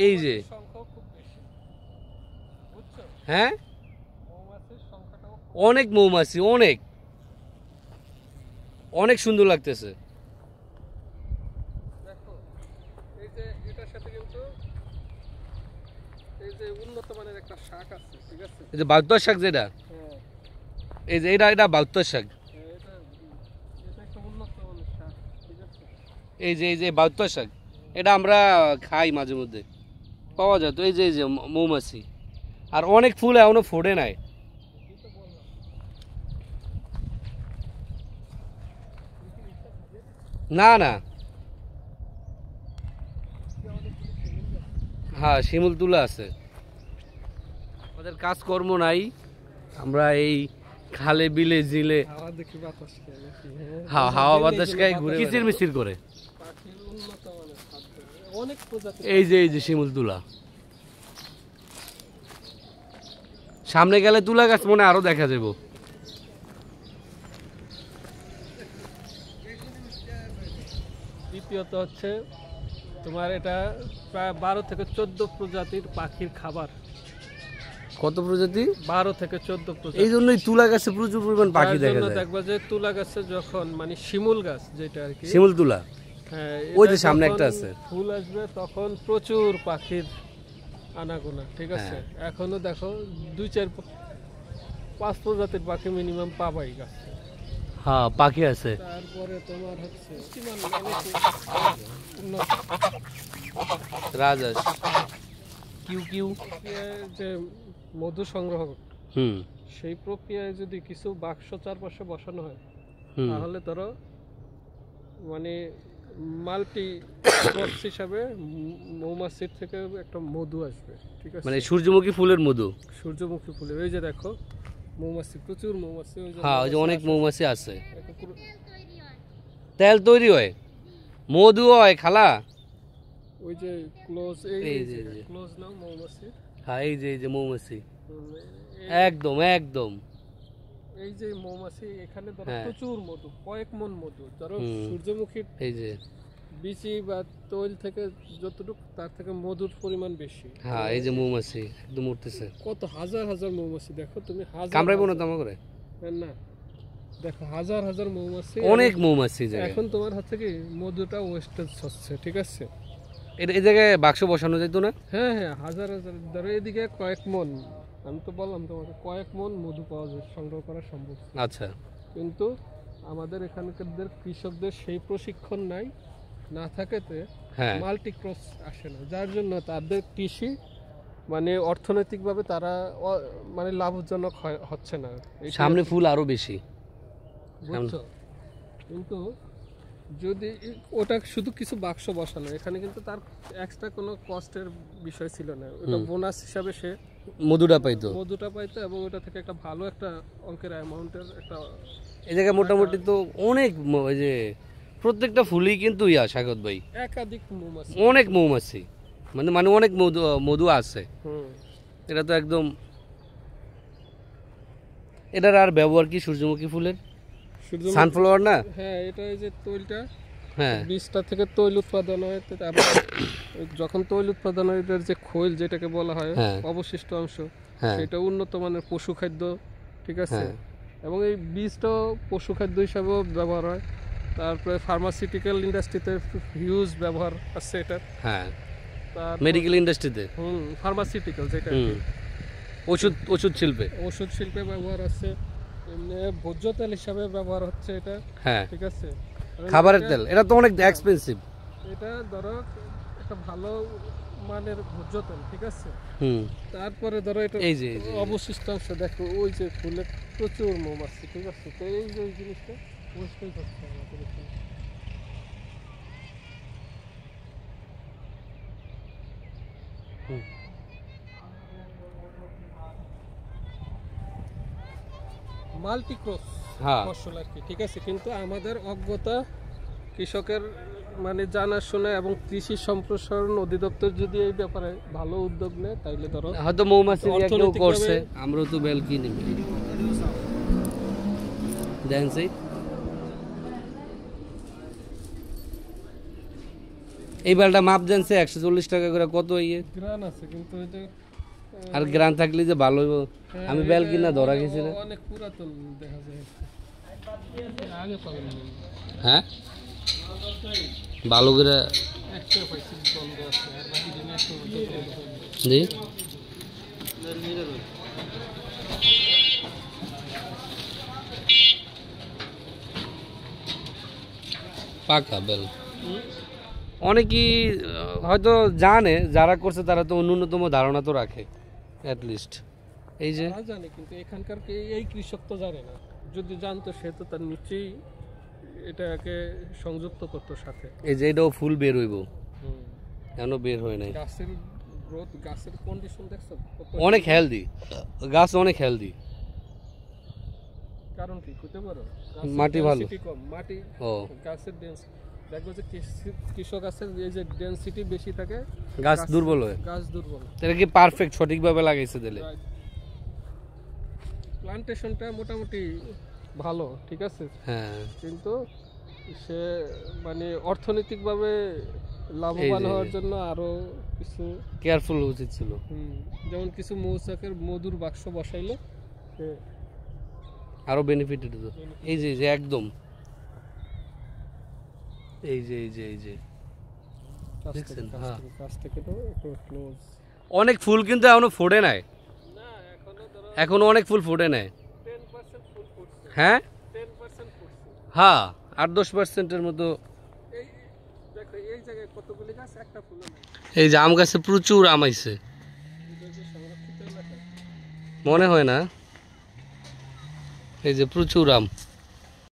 এই যে হ্যাঁ অনেক মৌমাছি, অনেক অনেক সুন্দর লাগতেছে। দেখো এই যে এটার সাথে কিন্তু এই যে উন্নত মানের একটা শাক আছে, ঠিক আছে? এই যে বাউত্তর শাক যেটা, হ্যাঁ এই যে এটা বাউত্তর শাক, এটা এটা একটা উন্নত মানের শাক, ঠিক আছে? এই যে বাউত্তর শাক, এটা আমরা খাই মাঝে মধ্যে, পাওয়া যায় তো। এই যে মৌমাছি, আর অনেক ফুল এখনো ফোটে নাই। না না, হ্যাঁ শিমুল তুলা আছে। আমাদের কাজকর্ম নাই, আমরা এই খালে বিলে জিলে হাওয়া দেখি বাতাস খাই নাকি? হ্যাঁ হাওয়া বাতাস খাই, ঘুরে কিচির মিচির করে। পাখির উন্নত মানের খাদ্য, অনেক প্রজাতি। এই যে শিমুল তুলা, সামনে গেলে তুলা গাছ মনে আরো দেখা যাবো। দ্বিতীয়ত হচ্ছে তোমার এটা প্রায় 12 থেকে 14 প্রজাতির পাখির খাবার। কত প্রজাতি? 12 থেকে 14 প্রজাতি। এই জন্যই তুলা গাছে প্রচুর পরিমাণ পাখি দেখা যায়। দেখবা যে তুলা গাছে যখন মানে শিমুল গাছ যেটা আর কি, শিমুল তুলা, হ্যাঁ ওই যে সামনে একটা আছে, ফুল আসবে তখন প্রচুর পাখির আনাগোনা, ঠিক আছে? এখনো দেখো 2-4-5 প্রজাতির পাখি মিনিমাম পাবাই গাছে। হ্যাঁ পাখি আছে। তারপরে তোমার হচ্ছে রাজহাঁস, কিউ কিউ, যে মধু সংগ্রহ, হুম সেই প্রক্রিয়ায় যদি কিছু বাক্স চারপাশে বসানো হয় তাহলে ধরো মানে মাল্টি ক্রস হিসাবে মৌমাছির থেকে একটা মধু আসবে, ঠিক আছে? মানে সূর্যমুখী ফুলের মধু, সূর্যমুখী ফুলের। ওই যে দেখো মৌমাছি, প্রচুর মৌমাছি, হ্যাঁ ওই যে অনেক মৌমাছি আছে। তেল তৈরি হয়, মধু হয় খালা। ওই যে ক্লোজ, এই যে ক্লোজ না মৌমাছি, হ্যাঁ এই যে মৌমাছি, একদম একদম। এই যে মৌমাছি এখানে ধরো প্রচুর মধু, কয়েক মণ মধু ধরো সূর্যমুখীর এই যে বিচি বা তৈল থেকে যতটুকু তার থেকে মধুর পরিমাণ বেশি। হ্যাঁ এই যে মৌমাছি একদম উঠতেছে, কত হাজার হাজার মৌমাছি, দেখো তুমি হাজার কামড়াইবো না তোমার করে না, দেখো হাজার হাজার মৌমাছি, অনেক মৌমাছি। এখন তোমার হচ্ছে কি মধুটা ওয়েস্টেজ হচ্ছে, ঠিক আছে? এই জায়গায় বাক্স বসানো যেত না? হ্যাঁ হ্যাঁ, হাজার হাজার ধরো এদিকে কয়েক মণ, আমি তো বললাম তোমাকে কয়েক মণ মধু পাওয়া যায়, সংগ্রহ করা সম্ভব। আচ্ছা, কিন্তু আমাদের এখানকার কৃষকদের সেই প্রশিক্ষণ নাই, না থাকাতে মাল্টি ক্রস আসে না, যার জন্য তাদের কৃষি মানে অর্থনৈতিকভাবে তারা মানে লাভজনক হচ্ছে না। সামনে ফুল আরো বেশি, বুঝছো? কিন্তু যদি ওটা শুধু কিছু বাক্স বসানো, এখানে কিন্তু তার এক্সট্রা কোনো কষ্টের বিষয় ছিল না, ওটা বোনাস হিসাবে সে মধুটা পাইতো, এবং ওটা থেকে একটা ভালো একটা অঙ্কের অ্যামাউন্টের একটা। এই জায়গায় মোটামুটি তো অনেক, ওই যে প্রত্যেকটা ফুলই কিন্তু স্বাগত ভাই একাধিক মৌমাছি, অনেক মৌমাছি, মানে অনেক মধু আছে। এটা তো একদম, এটার আর ব্যবহার কি সূর্যমুখী ফুলের? সানফ্লাওয়ার না? হ্যাঁ, এটা এই যে তৈলটা, হ্যাঁ বীজটা থেকে তৈল উৎপাদন হয়, যখন তৈল উৎপাদন হয় এটার যে খৈল যেটাকে বলা হয় অবশিষ্ট অংশ, সেটা উন্নত মানের পশু খাদ্য, ঠিক আছে? এবং এই বীজটাও পশু খাদ্য হিসাবেও ব্যবহার হয়। তারপরে ফার্মাসিউটিক্যাল ইন্ডাস্ট্রিতে হিউজ ব্যবহার আছে এটা, হ্যাঁ মেডিকেল ইন্ডাস্ট্রিতে, ফার্মাসিউটিক্যাল যেটা ওষুধ শিল্পে ব্যবহার আছে। এমনি ভোজ্য তেল হিসাবে ব্যবহার হচ্ছে এটা, হ্যাঁ ঠিক আছে? খাবারের তেল, এটা তো অনেক এক্সপেন্সিভ। এটা ধরো একটা ভালো মানের ভোজ্য তেল, ঠিক আছে? তারপরে ধরো এটা এই যে অবশিষ্ট অংশ, দেখো ওই যে ফুলে প্রচুর মৌমাছি, ঠিক আছে? তো এই যে জিনিসটা ওয়েস্টেজ হচ্ছে আমাদের এখানে। মাল্টিক্রস ফসল আর কি, ঠিক আছে? কিন্তু আমাদের অজ্ঞতা, কৃষকের মানে জানাশোনা এবং কৃষি সম্প্রসারণ অধিদপ্তর যদি এই ব্যাপারে ভালো উদ্যোগ নেয় তাইলে ধরো হয়তো মৌমাছি করছে, আমরা তো বেল কিনি দেন সেই এই বেলটা মাপ জানছে 140 টাকা করে, কত ইয়ে গ্রান আছে কিন্তু ওই যে আর গ্রান থাকলে যে ভালো হইব। আমি বেল কিনা ধরা গেছি না, অনেক পুরাতন দেখা যায় আগে পাবেন না। হ্যাঁ ভালো করে একটা পাইছি বন্ধ আছে আর বাকি দিন একটা জি পাকা বেল। অনেকেই হয়তো জানে, যারা করছে তারা তো ন্যূনতম ধারণা তো রাখে অ্যাটলিস্ট। এই যে জানে কিন্তু এখানকার এই কৃষক তো জানে না, যদি জানতো সে তো তার নিচেই এটাকে সংযুক্ত করতো সাথে। এই যে এটাও ফুল বের হইব, এখনো বের হয় নাই। গাছের গ্রোথ, গাছের কন্ডিশন দেখছো অনেক হেলদি, গাছ অনেক হেলদি। কারণ কি হতে পারো, মাটি ভালো, কম মাটি, ও গাছের ডেন্স দেখবো যে কৃষক গাছের এই যে ডেন্সিটি বেশি থাকে, গাছ দুর্বল হয়, গাছ দুর্বল। এটা কি পারফেক্ট সঠিকভাবে লাগাইছে দিলে? প্লান্টেশনটা মোটামুটি ভালো, ঠিক আছে, হ্যাঁ, কিন্তু সে মানে অর্থনৈতিকভাবে লাভবান হওয়ার জন্য আরো কিছু কেয়ারফুল উচিত ছিল। যেমন কিছু মৌচাকের মধুর বাক্স বসাইলে আরো বেনিফিট হতো। এই যে যে একদম এই যে এই যে এই যে দেখছেন, হ্যাঁ কাছ থেকে তো একটু ক্লোজ। অনেক ফুল কিন্তু এখনো ফোটে নাই, না এখনো অনেক ফুল ফোটে নাই। 10% ফুল ফুটছে, হ্যাঁ 10% ফুটছে, হ্যাঁ 8-10%-এর মতো। এই দেখো এই জায়গায় কতগুলি গাছ, একটা ফুলও নাই। এই যে আম গাছে প্রচুর আম আইছে, সংরক্ষিত এলাকা মনে হয় না। এই যে প্রচুর আম।